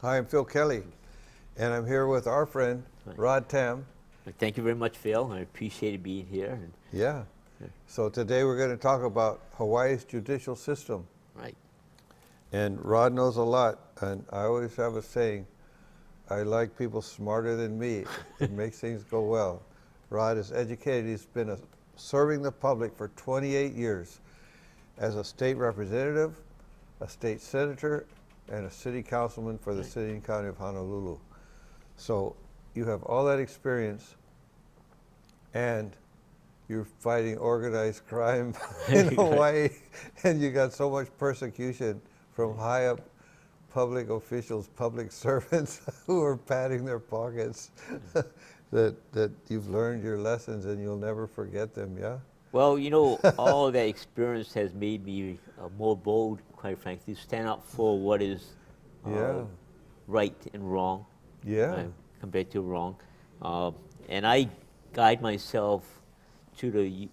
Hi, I'm Phil Kelly, and I'm here with our friend, Rod Tam. Thank you very much, Phil. I appreciate being here. Yeah. So today we're going to talk about Hawaii's judicial system. Right. And Rod knows a lot, and I always have a saying, I like people smarter than me. It makes things go well. Rod is educated. He's been serving the public for 28 years as a state representative, a state senator, and a city councilman for the city and county of Honolulu. So you have all that experience, and you're fighting organized crime in Hawaii, and you got so much persecution from high up public officials, public servants who are padding their pockets that you've learned your lessons and you'll never forget them, yeah? Well, all that experience has made me more bold, quite frankly, to stand up for what is right and wrong, compared to wrong. And I guide myself to the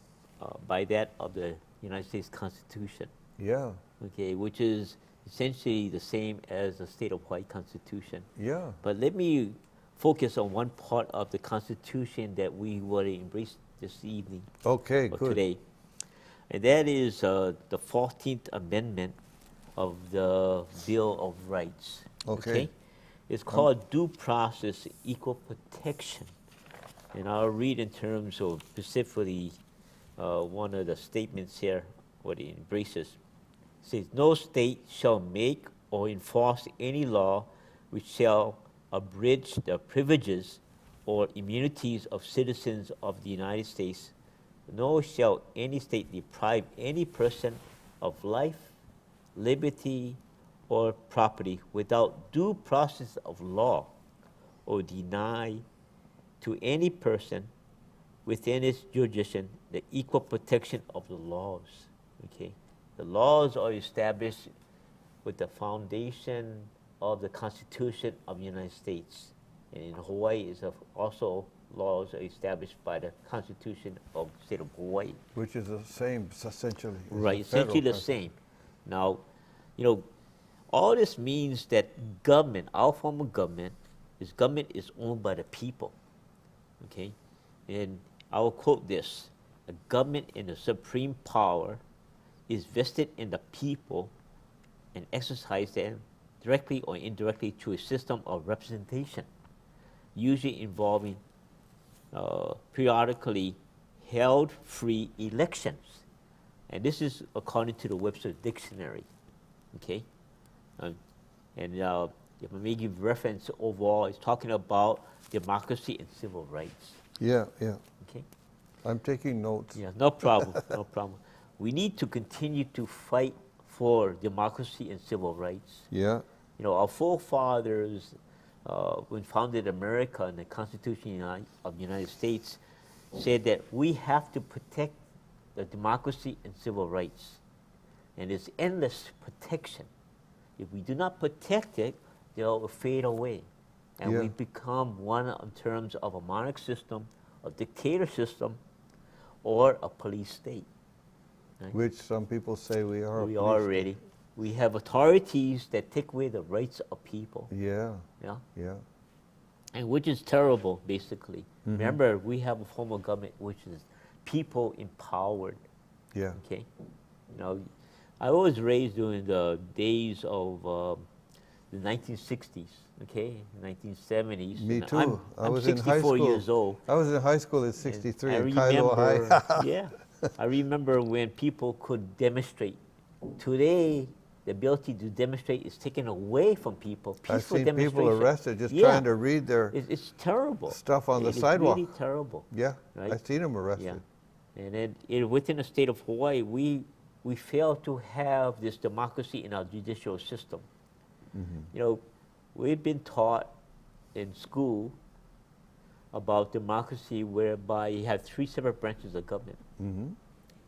by that of the United States Constitution. Yeah. Okay, which is essentially the same as the state of Hawaii Constitution. Yeah. But let me focus on one part of the Constitution that we want to embrace this evening. Okay, or good. Today, and that is the 14th Amendment of the Bill of Rights. Okay. It's called due process, equal protection. And I'll read in terms of specifically one of the statements here, what it embraces. It says, no state shall make or enforce any law which shall abridge the privileges or immunities of citizens of the United States, nor shall any state deprive any person of life, liberty, or property without due process of law, or deny to any person within its jurisdiction the equal protection of the laws. Okay, the laws are established with the foundation of the Constitution of the United States, and in Hawaii is also laws are established by the Constitution of the state of Hawaii. Which is the same, essentially. Right, essentially the same. Now, all this means that government, our form of government is owned by the people. Okay, and I will quote this: "A government in the supreme power is vested in the people and exercise them directly or indirectly through a system of representation, usually involving periodically held free elections." And this is according to the Webster Dictionary. Okay, and if I may give reference overall, it's talking about democracy and civil rights. Yeah, yeah. Okay. I'm taking notes. Yeah, no problem, no problem. We need to continue to fight for democracy and civil rights. Yeah. Our forefathers, when founded America and the Constitution of the United States, said that we have to protect the democracy and civil rights. And it's endless protection. If we do not protect it, they'll fade away. And we become one in terms of a monarch system, a dictator system, or a police state. Right? Which some people say we are. We are already. We have authorities that take away the rights of people. Yeah. Yeah. Yeah. And which is terrible, basically. Mm-hmm. Remember, we have a form of government which is people empowered. Yeah. Okay. I was raised during the days of the 1960s. Okay, 1970s. Me too. I'm was 64 in high school. years old. I was in high school at 63 I at Kailua High. yeah, I remember when people could demonstrate. Today, the ability to demonstrate is taken away from people. I've seen people arrested just trying to read their it's terrible stuff on the sidewalk. It's really terrible. Yeah, right? I've seen them arrested. Yeah. And then within the state of Hawaii, we fail to have this democracy in our judicial system. Mm-hmm. We've been taught in school about democracy whereby you have three separate branches of government. Mm-hmm.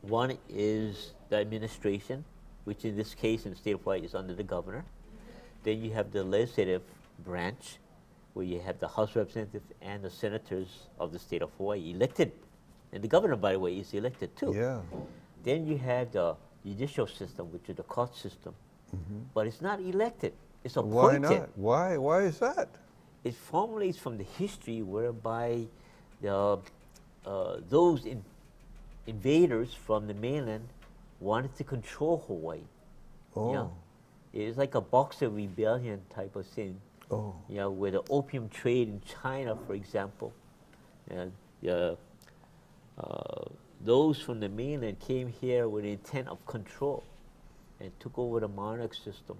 One is the administration, which in this case in the state of Hawaii is under the governor. Then you have the legislative branch, where you have the House of Representatives and the senators of the state of Hawaii elected. And the governor, by the way, is elected too. Yeah. Then you have the judicial system, which is the court system. But it's not elected. It's Why appointed. not? Why is that? It formulates from the history whereby the, those invaders from the mainland wanted to control Hawaii. Oh, Yeah. It's like a Boxer rebellion type of thing. oh, You know, with the opium trade in China, for example. And those from the mainland came here with the intent of control and took over the monarch system.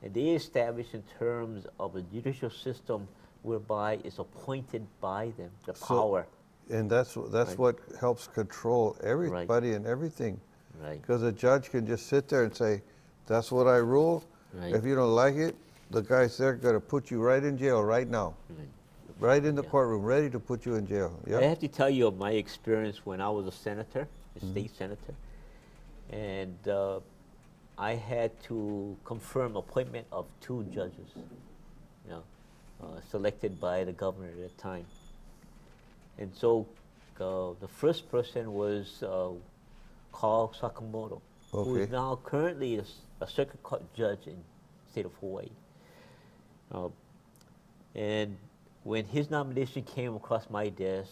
And they established in terms of a judicial system whereby it's appointed by them, the So- power. and that's Right. what helps control everybody and everything. Right. Because a judge can just sit there and say, "That's what I rule. Right. If you don't like it, the guys there gonna put you right in jail right now, Right. right in the Yeah. courtroom, ready to put you in jail." I Yeah. have to tell you of my experience when I was a senator, a state senator, and I had to confirm appointment of 2 judges, you know, selected by the governor at the time. And so the first person was Carl Sakamoto, who is Okay. now currently a circuit court judge in the state of Hawaii. And when his nomination came across my desk,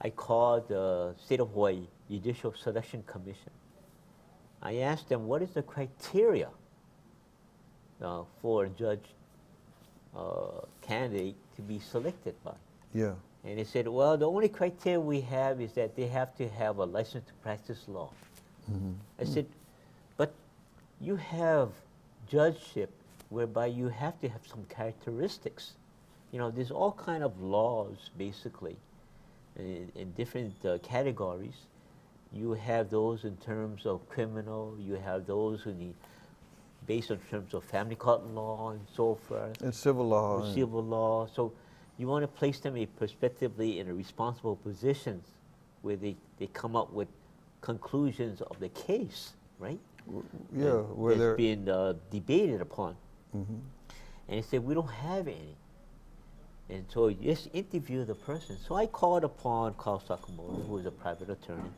I called the State of Hawaii Judicial Selection Commission. I asked them, what is the criteria for a judge candidate to be selected by? Yeah. And they said, well, the only criteria we have is that they have to have a license to practice law. I said, but you have judgeship whereby you have to have some characteristics. You know, there's all kind of laws, basically, in different categories. You have those in terms of criminal, you have those who need, based on terms of family court law and so forth, And civil law. or civil law. So you want to place them prospectively in a responsible positions where they come up with conclusions of the case, right? Yeah, where that's they're. being debated upon. Mhm. And he said, we don't have any. And so you just interview the person. So I called upon Carl Sakamoto, who was a private attorney,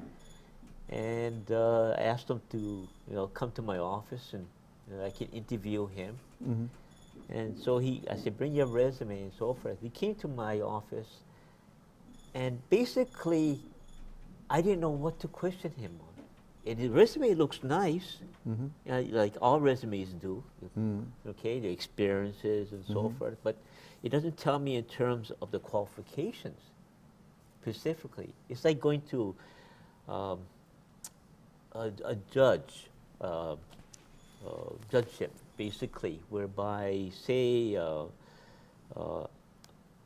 and asked him to come to my office and I can interview him. Mhm. And so I said, bring your resume and so forth. He came to my office, and basically, I didn't know what to question him on. And his resume looks nice, Mhm. like all resumes do, Mhm. okay, the experiences and so forth, but it doesn't tell me in terms of the qualifications specifically. It's like going to a judge, judgeship, basically, whereby, say, a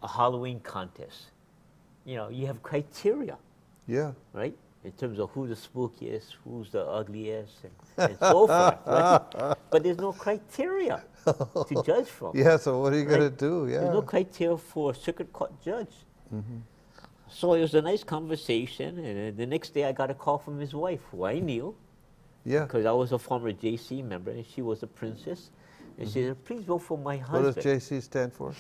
Halloween contest. You know, you have criteria, Yeah. right? In terms of who the spookiest, who's the ugliest, and so forth, right? But there's no criteria to judge from. Yeah. So what are you gonna Right? do? Yeah. There's no criteria for a circuit court judge. So it was a nice conversation, and then the next day I got a call from his wife, who I knew, Yeah. because I was a former JC member, and she was a princess. And she said, please vote for my What husband. does JC stand for?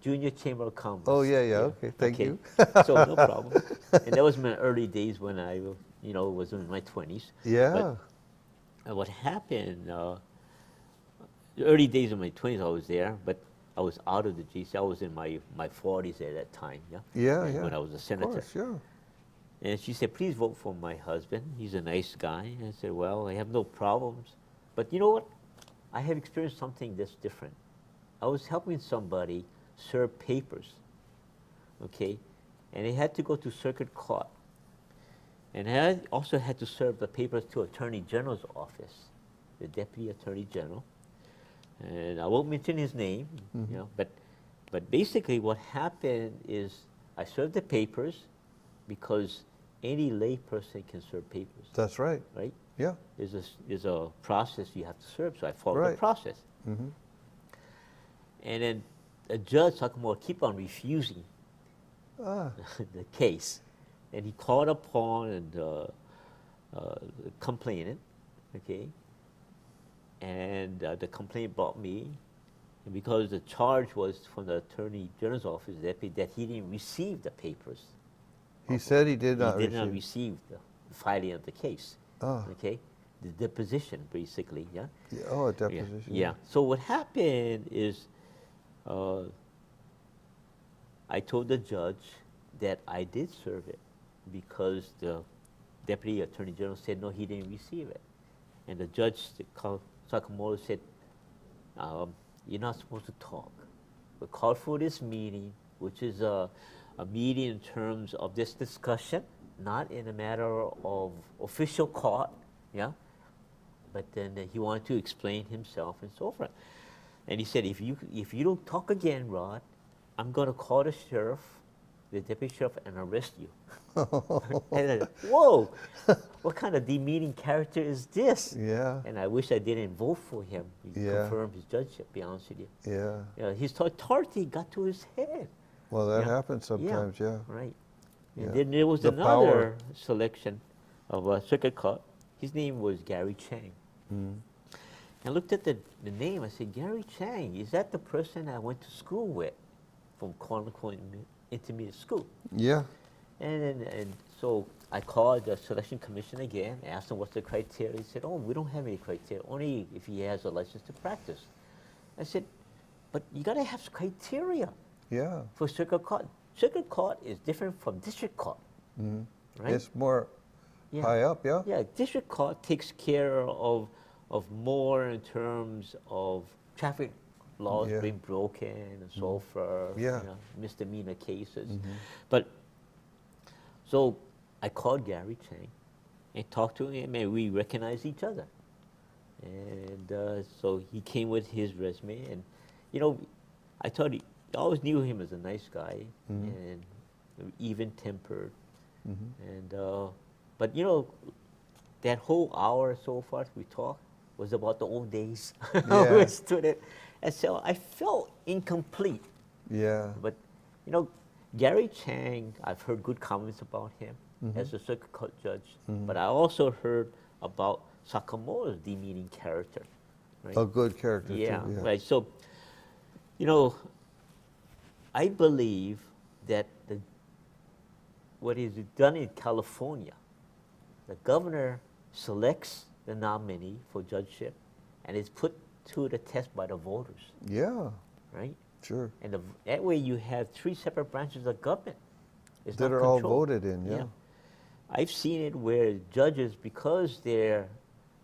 Junior Chamber of Commerce. Oh, yeah. Okay. Thank you. So no problem. And that was my early days when I, was in my 20s. Yeah. And what happened, the early days of my 20s I was there, but I was out of the GC. I was in my 40s at that time, yeah? Yeah. And Yeah. when I was a Of senator. course. Yeah. And she said, please vote for my husband. He's a nice guy. And I said, well, I have no problems. But you know what? I have experienced something that's different. I was helping somebody serve papers, okay? And they had to go to circuit court. And I also had to serve the papers to Attorney General's office, the Deputy Attorney General. And I won't mention his name, but basically what happened is I served the papers because any lay person can serve papers, That's right. right? Yeah. There's a process you have to serve, so I followed the Right. process. Mhm. And then a judge, Sakamoto, keep on refusing Ah. the case. And he called upon the complainant, okay? And the complaint brought me, and because the charge was from the Attorney General's office that he didn't receive the papers. He said he did not He did not receive. receive the filing of the case. Ah. Okay, the deposition, basically, yeah? Yeah, oh, a deposition. Yeah. So what happened is, I told the judge that I did serve it because the Deputy Attorney General said, no, he didn't receive it. And the judge, Sakamoto, said, you're not supposed to talk. We called for this meeting, which is a meeting in terms of this discussion, not in a matter of official court, yeah? But then he wanted to explain himself and so forth. And he said, if you don't talk again, Rod, I'm going to call the sheriff, the deputy sheriff, and arrest you. And I said, whoa, what kind of demeaning character is this? Yeah. And I wish I didn't vote for him. He Yeah. confirmed his judgeship, to be honest with you. Yeah. Yeah, his authority got to his head. Well, that Yeah. happens sometimes, yeah. Right. Yeah. And then there was The another power. selection of a circuit court. His name was Gary Chang. Mm. I looked at the name. I said, Gary Chang, is that the person I went to school with from Quantico Intermediate School? Yeah. And so I called the selection commission again, asked him what's the criteria. He said, oh, we don't have any criteria, only if he has a license to practice. I said, but you got to have criteria Yeah. for circuit court. Circuit court is different from district court, Mhm. right? It's more Yeah. high up, yeah? Yeah, district court takes care of more in terms of traffic laws Yeah. being broken and so forth, Yeah. you know, misdemeanor cases. Mhm. But so I called Gary Chang and talked to him, and we recognized each other. And so he came with his resume, and you know, I thought I always knew him as a nice guy Mhm. and even-tempered. Mhm. And but you know, that whole hour so far we talked was about the old days. Yeah. We stood it, and so I felt incomplete. Yeah. But you know, Gary Chang, I've heard good comments about him Mhm. as a circuit court judge. Mhm. But I also heard about Sakamoto's demeaning character. Right? A good character, Yeah, too. Yeah. right. So, you know, I believe that what is done in California, the governor selects the nominee for judgeship, and it's put to the test by the voters, Yeah, right? sure. And that way you have three separate branches of government. It's That not are all controlled. voted in, yeah. I've seen it where judges, because they're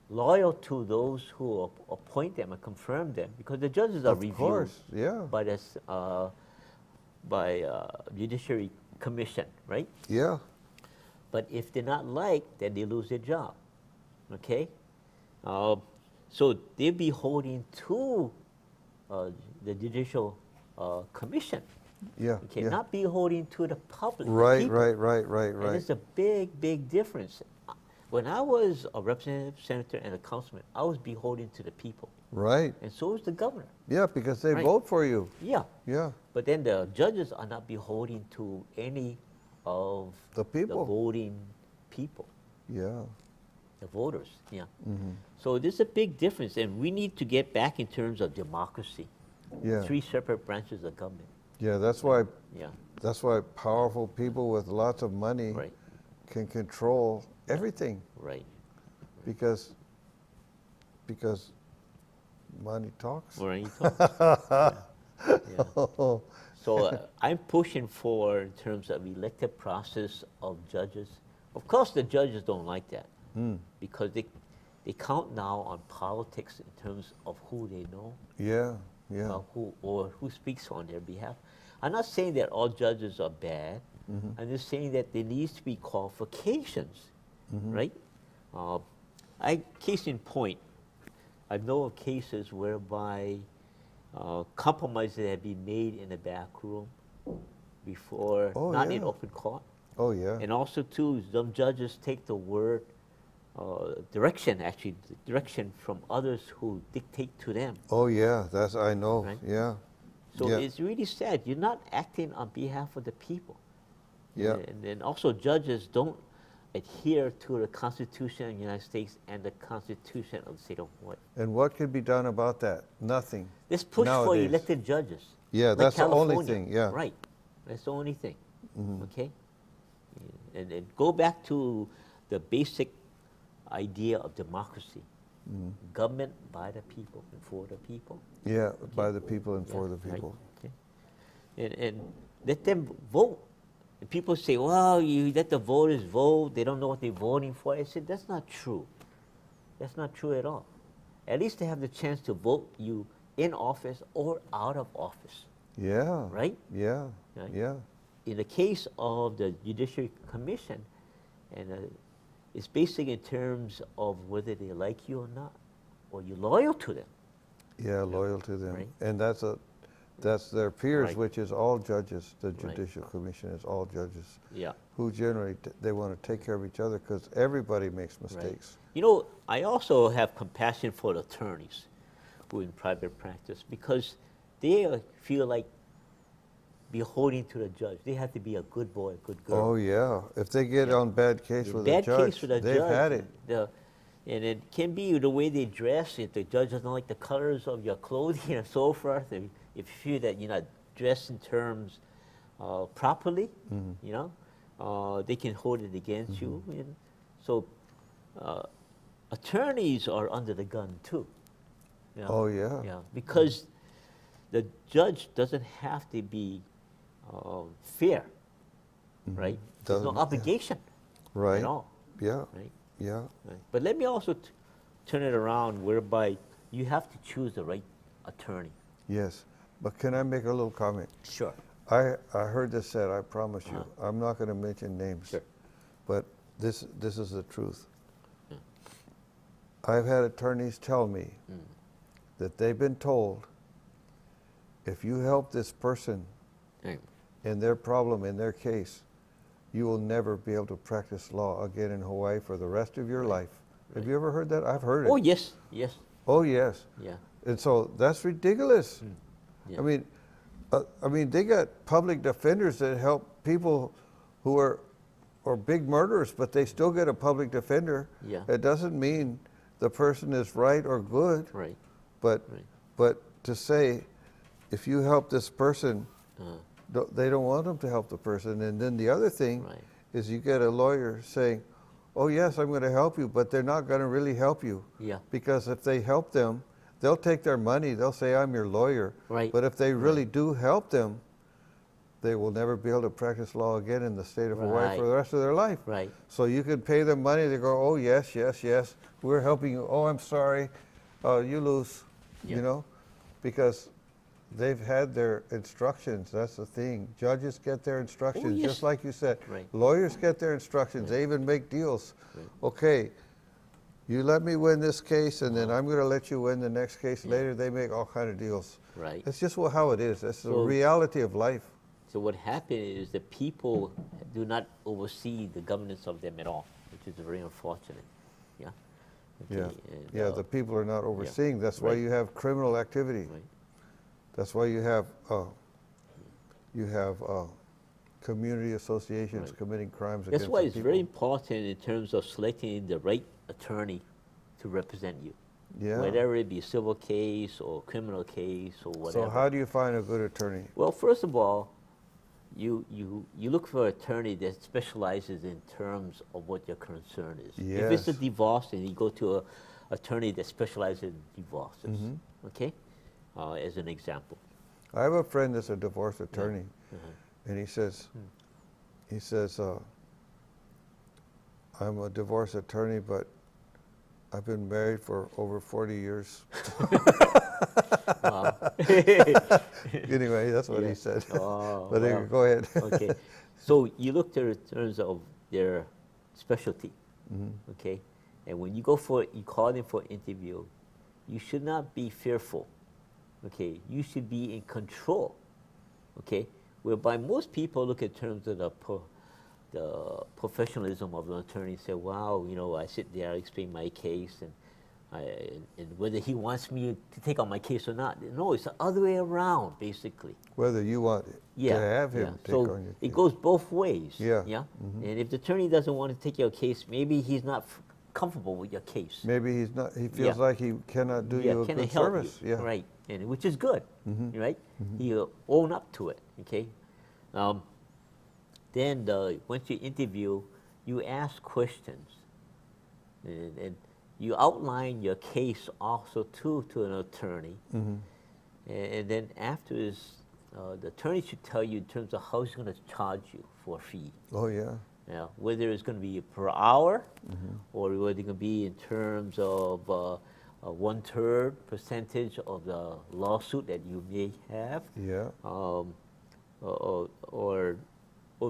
loyal to those who appoint them and confirm them, because the judges are Of reviewed course, yeah. by this judiciary commission, right? Yeah. But if they're not liked, then they lose their job. Okay, so they're beholden to the judicial commission. Yeah. Okay, yeah. not beholden to the public. the Right, people. right. And it's a big, big difference. When I was a representative, senator, and a councilman, I was beholden to the people, Right. and so is the governor. Yeah, because they Right. vote for you. Yeah, Yeah. but then the judges are not beholden to any of The people. voting people, Yeah. the voters. Yeah. Mm-hmm. So there's a big difference, and we need to get back in terms of democracy. Yeah. Three separate branches of government. Yeah, that's why Yeah. powerful people with lots of money Right. can control everything Right. because money talks. Right. Yeah. So I'm pushing for in terms of elected process of judges. Of course, the judges don't like that Mm. because they count now on politics in terms of who they know, Yeah, yeah. who speaks on their behalf. I'm not saying that all judges are bad. Mhm. I'm just saying that there needs to be qualifications, Mhm. right? Case in point, I know of cases whereby compromises have been made in the back room before, Oh, not in yeah. open court. Oh, yeah. And also, too, some judges take the word direction from others who dictate to them. Oh, yeah. I know. Right. Yeah. So Yeah. it's really sad. You're not acting on behalf of the people. Yeah. And also, judges don't adhere to the Constitution of the United States and the Constitution of the state of Hawaii. And what can be done about that? Nothing. Let's push for Nowadays. elected judges. Yeah, like that's the only California. thing, yeah. Right. That's the only thing. Mhm. Okay? And go back to the basic idea of democracy. Government by the people and for the people. Yeah, by the people and Yeah, for the right, people. okay. And let them vote. And people say, well, you let the voters vote. They don't know what they're voting for. I said, that's not true. That's not true at all. At least they have the chance to vote you in office or out of office, Yeah. right? Yeah. Right. Yeah. In the case of the Judiciary Commission, and it's basically in terms of whether they like you or not, or you're loyal to them. Yeah, loyal to them. Right. And that's their peers, Right. which is all judges. The Right. Judicial Commission is all judges. Yeah. Who generally, they want to take care of each other because everybody makes Right. mistakes. You know, I also have compassion for the attorneys who are in private practice because they feel like beholden to the judge. They have to be a good boy, a good girl. Oh, yeah. If they get on bad case with a Bad judge, case with a they've judge, had it. And it can be the way they dress. If the judge doesn't like the colors of your clothing and so forth, if you feel that you're not dressed in terms properly, Mm-hmm. you know, they can hold it against you. So attorneys are under the gun too. You know? Oh, yeah. Yeah, because the judge doesn't have to be fair, right? There's no Doesn't- yeah. obligation Right. at all, Yeah. right? Yeah. Right. But let me also turn it around whereby you have to choose the right attorney. Yes. But can I make a little comment? Sure. I heard this said, I promise you. I'm not going to mention names. Sure. But this is the truth. I've had attorneys tell me that they've been told, if you help this person Right. in their problem, in their case, you will never be able to practice law again in Hawaii for the rest of your life. Have you ever heard that? I've heard it. Oh, yes, yes, Oh, yes. yeah. And so that's ridiculous. Yeah. I mean, they got public defenders that help people who are big murderers, but they still get a public defender. Yeah. It doesn't mean the person is right or good. Right. But Right. but to say, if you help this person, Uh, they don't want them to help the person. And then the other thing Right. is you get a lawyer saying, oh yes, I'm going to help you, but they're not going to really help you. Yeah. Because if they help them, they'll take their money, they'll say, I'm your lawyer. Right. But if they really do help them, they will never be able to practice law again in the state of Hawaii Right. for the rest of their life. Right. So you can pay them money, they go, oh yes, yes, yes, we're helping you. Oh, I'm sorry, you lose, Yeah. you know, because they've had their instructions. That's the thing. Judges get their instructions, yes. just like you said. Right. Lawyers get their instructions. They even make deals. Right. Okay, you let me win this case, and then I'm going to let you win the next case later. They make all kind of deals. Right. That's just how it is. That's the So- reality of life. So what happened is the people do not oversee the governance of them at all, which is very unfortunate. Yeah. Yeah, Okay, and, yeah. The people are not overseeing. That's why Right. you have criminal activity. Right. That's why you have community associations Right. committing crimes That's against why the it's people. very important in terms of selecting the right attorney to represent you. Yeah. Whether it be a civil case or criminal case or whatever. So how do you find a good attorney? Well, first of all, you look for an attorney that specializes in terms of what your concern is. If it's a Yes. divorce, then you go to an attorney that specializes in divorces. Mm-hmm. Okay, as an example. I have a friend that's a divorce attorney, Uh-huh. and he says, I'm a divorce attorney, but I've been married for over 40 years. Wow. Anyway, that's what Yeah. he said. Oh, But wow. go ahead. Okay, so you look to in terms of their specialty. Mm-hmm. Okay, and when you go for you call them for interview, you should not be fearful. Okay, you should be in control. Okay, whereby most people look in terms of the professionalism of an attorney and say, wow, you know, I sit there, I explain my case, and whether he wants me to take on my case or not. No, it's the other way around, basically. Whether you want Yeah, to have him yeah. take So on your it case. goes both ways. Yeah. Yeah. Mhm. And if the attorney doesn't want to take your case, maybe he's not comfortable with your case. Maybe he feels Yeah. like he cannot do you a can good I help service. you? Yeah. Right. And which is good. Mhm. Right. He'll own up to it. Okay. Then once you interview, you ask questions. and you outline your case also too to an attorney, and then afterwards, the attorney should tell you in terms of how he's going to charge you for a fee. Oh, yeah. Yeah, whether it's going to be per hour, or whether it's going to be in terms of a 1/3 percentage of the lawsuit that you may have, Yeah. or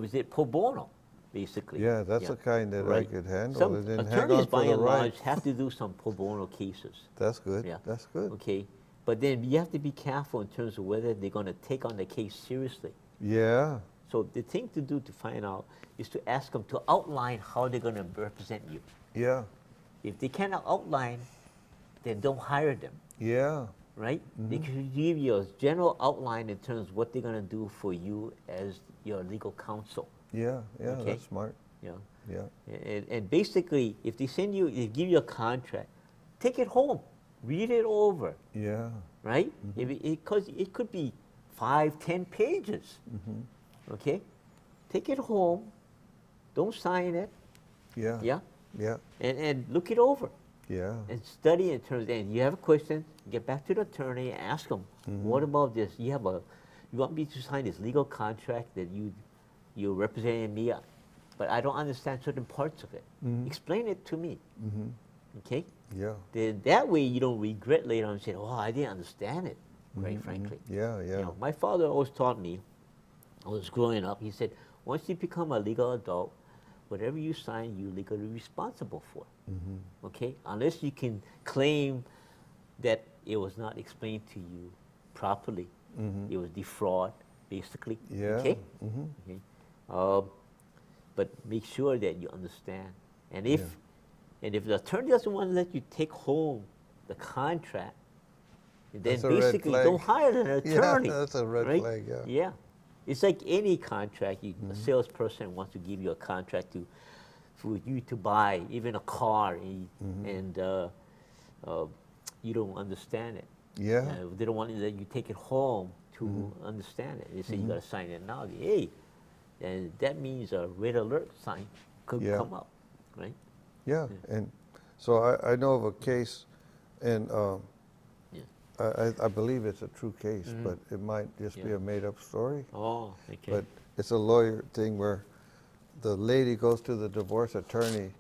is it pro bono, basically? Yeah, that's the kind that I right. could handle. Some and then hang attorneys, on for by the and ride. large, have to do some pro bono cases. That's good. Yeah. That's good. Okay, but then you have to be careful in terms of whether they're going to take on the case seriously. Yeah. So the thing to do to find out is to ask them to outline how they're going to represent you. Yeah. If they cannot outline, then don't hire them, Yeah. right? They can give you a general outline in terms of what they're going to do for you as your legal counsel. Yeah. Yeah. Okay. That's smart. You know? Yeah. And basically, if they give you a contract, take it home, read it over, Yeah. right? Because it could be 5, 10 pages. Okay, take it home, don't sign it, Yeah. yeah, Yeah. and look it over Yeah. and study in terms. And you have a question, get back to the attorney, ask them, what about this? You want me to sign this legal contract that you're representing me, but I don't understand certain parts of it. Explain it to me. Okay. Yeah. Then that way you don't regret later on and say, oh, I didn't understand it. Quite frankly. Yeah. Yeah. You know, my father always taught me, I was growing up, he said, once you become a legal adult, whatever you sign, you're legally responsible for. Okay? Unless you can claim that it was not explained to you properly. It was defraud, basically. Yeah. Okay? Okay? But make sure that you understand. And if the attorney doesn't want to let you take home the contract, then That's a red basically flag. don't hire an attorney. Yeah, that's a red right? flag, yeah. Yeah. It's like any contract. A salesperson wants to give you a contract for you to buy even a car, and you don't understand it. Yeah. They don't want to let you take it home to understand it. They say you got to sign it now. Hey, and that means a red alert sign could Yeah. come up, right? Yeah. And so I know of a case, and I believe it's a true case, but it might just be a made-up story. Oh, okay. But it's a lawyer thing where the lady goes to the divorce attorney,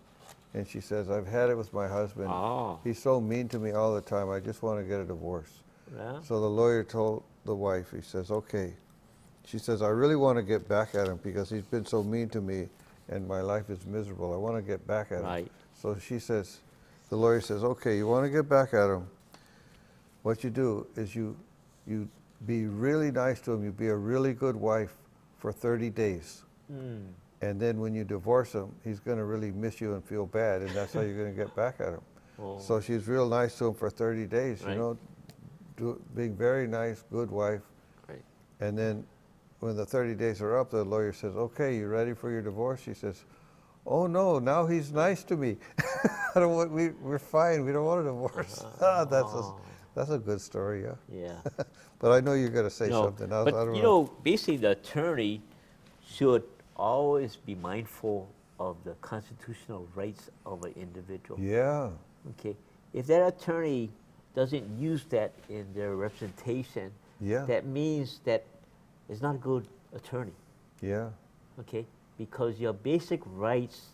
and she says, "I've had it with my husband. Oh. He's so mean to me all the time. I just want to get a divorce." Yeah. So the lawyer told the wife, he says, "Okay." She says, "I really want to get back at him because he's been so mean to me, and my life is miserable. I want to get back at him." Right. So she says, the lawyer says, "Okay, you want to get back at him. What you do is you be really nice to him. You be a really good wife for 30 days. And then when you divorce him, he's going to really miss you and feel bad, and that's how you're going to get back at him." Oh. So she's real nice to him for 30 days, Right. you know, being very nice, good wife. Right. And then when the 30 days are up, the lawyer says, "Okay, you ready for your divorce?" She says, "Oh no, now he's nice to me. I don't want, we're fine. We don't want a divorce." That's a good story, yeah. Yeah. But I know you're going to say No, something else. but I don't you know. know, basically the attorney should always be mindful of the constitutional rights of an individual. Yeah, Okay, if that attorney doesn't use that in their representation, yeah, that means that it's not a good attorney. yeah, Okay, because your basic rights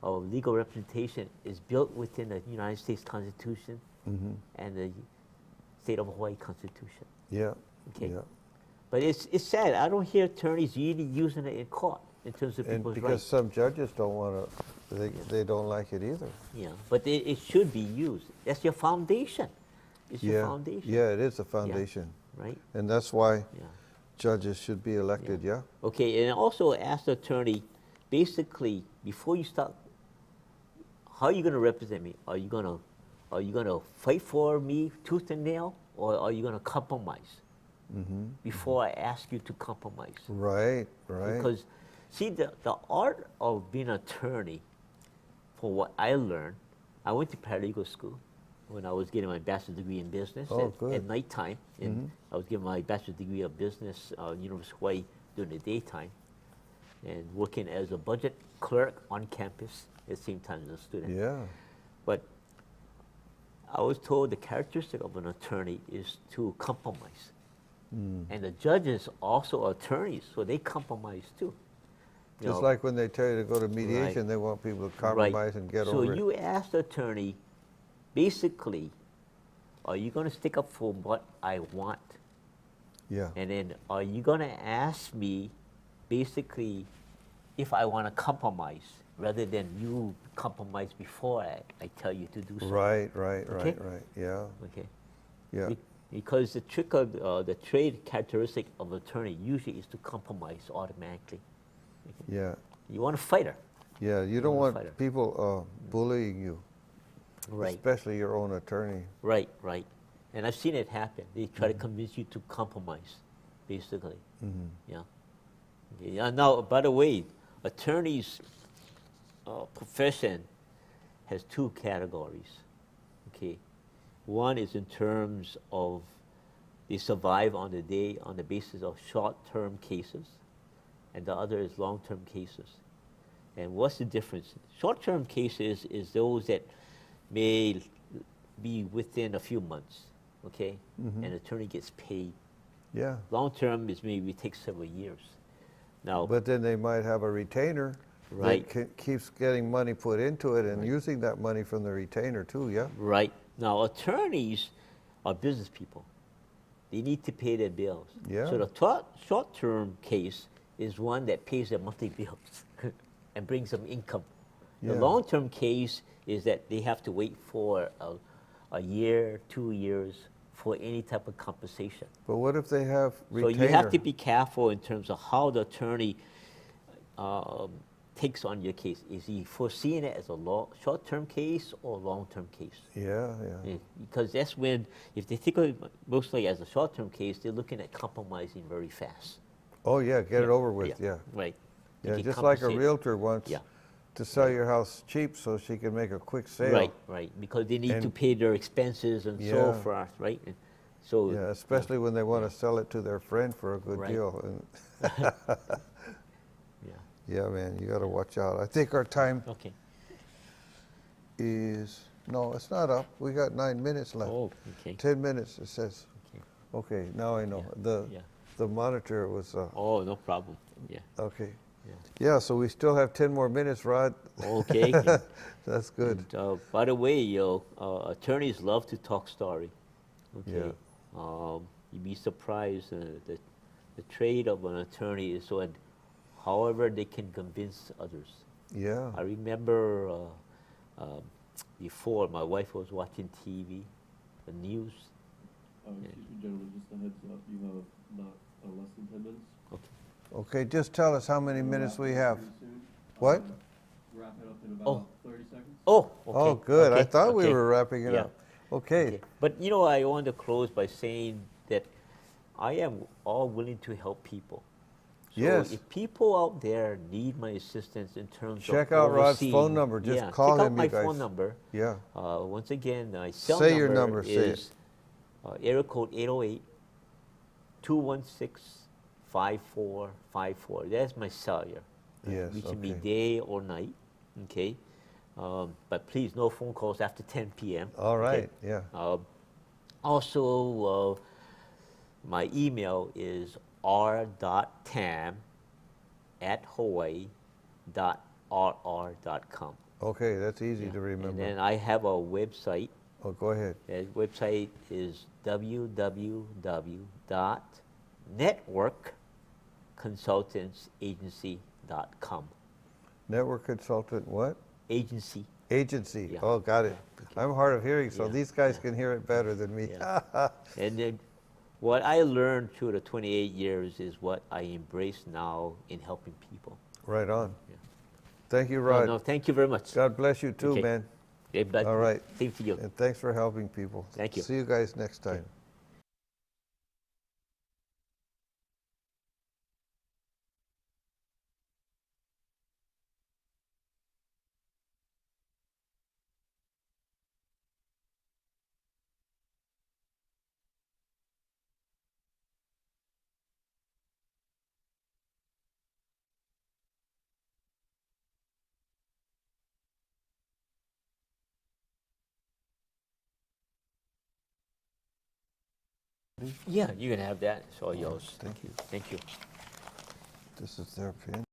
of legal representation is built within the United States Constitution and the State of Hawaii Constitution. yeah, Okay. yeah. But it's sad. I don't hear attorneys really using it in court in terms of And people's because rights. some judges don't want to, they don't like it either. Yeah, but it should be used. That's your foundation. It's your Yeah, foundation. yeah, it is a foundation. Right? And that's why Yeah. judges should be elected, yeah? Okay, and also ask the attorney, basically, before you start, how are you going to represent me? Are you going to fight for me tooth and nail, or are you going to compromise? Before I ask you to compromise. Right, right. Because, see, the art of being an attorney, for what I learned, I went to paralegal school when I was getting my bachelor's degree in business Oh, good. at nighttime. And I was getting my bachelor's degree of business at University of Hawaii during the daytime, and working as a budget clerk on campus at the same time as a student. Yeah, But I was told the characteristic of an attorney is to compromise. And the judges also are attorneys, so they compromise too. You Just know, like when they tell you to go to mediation, they want people to compromise and get over So it. you ask the attorney, basically, are you going to stick up for what I want? Yeah. And then are you going to ask me, basically, if I want to compromise, rather than you compromise before I tell you to do so? Right. Okay? Yeah. Okay. Yeah. Because the trick of the trade characteristic of attorney usually is to compromise automatically. Yeah. You want a fighter. Yeah. You don't want a want fighter. people bullying you, Right. especially your own attorney. Right. And I've seen it happen. They try to convince you to compromise, basically. Yeah. Okay. Yeah. Now, by the way, attorneys' profession has two categories. Okay. One is in terms of they survive on the basis of short-term cases, and the other is long-term cases. And what's the difference? Short-term cases is those that may be within a few months, okay? An attorney gets paid. Yeah. Long-term is maybe takes several years. Now, But then they might have a retainer Right. that keeps getting money put into it and using that money from the retainer too, yeah? right. Now, attorneys are business people. They need to pay their bills. Yeah. So the short-term case is one that pays their monthly bills and brings them income. The Yeah. long-term case is that they have to wait for a year, 2 years for any type of compensation. But what if they have retainer? So you have to be careful in terms of how the attorney takes on your case. Is he foreseeing it as a short-term case or long-term case? Yeah. Because that's when, if they think of it mostly as a short-term case, they're looking at compromising very fast. Oh, yeah, get it over with, yeah. Right. They Yeah, get just like a compensated. realtor wants Yeah. to sell your house cheap so she can make a quick sale. Right, because they need to And- pay their expenses and so Yeah. forth, right? And so Yeah, especially when they want to sell it to their friend for a good Right. deal. And yeah. yeah, man, you got to watch out. I think our time Okay. is, no, it's not up. We got 9 minutes left. Oh, okay. 10 minutes, it says. Okay. Okay, now I know. Yeah. The monitor was, Oh, no problem. Yeah. okay. Yeah. Yeah, so we still have 10 more minutes, Rod. Okay. That's good. And, by the way, attorneys love to talk story. Okay. Yeah. You'd be surprised. The trade of an attorney is so, and however they can convince others. Yeah. I remember before my wife was watching TV, the news. Excuse me, gentlemen, just a heads up, you have not less than 10 minutes. Okay. Okay, just tell us how many We'll minutes wrap we it up have. pretty soon. What? Wrap it up in about Oh. 30 seconds. Oh, okay. Oh, good. I okay, thought we okay. were wrapping it Yeah. up. Okay. Okay. But I want to close by saying that I am all willing to help people. So Yes. if people out there need my assistance in terms Check of out Rod's overseeing- phone number. Just yeah, call check him, out my you guys. phone number. Yeah. Once again, my cell Say number your number, say it. is area code 808-216-5454. That's my cellular. Yes, Reaching me okay. day or night. Okay. But please, no phone calls after 10 p.m. All okay? right. Yeah. Also, my email is r.tam@hawaii.rr.com. Okay, that's easy to And remember. then I have a website. Oh, go ahead. That website is www.networkconsultantsagency.com. Network consultant, what? Agency. Agency. Yeah. Oh, got it. I'm hard of hearing, so Yeah, these guys can hear it better than me. Yeah. And then what I learned through the 28 years is what I embrace now in helping people. Right on. Yeah. Thank you, No, Rod. no, thank you very much. God bless you too, Okay. man. Yeah, but All right. Same to you. And thanks for helping people. Thank you. See you guys next time. Yeah, you can have that. It's all yours. Thank you. Thank you. This is their pen.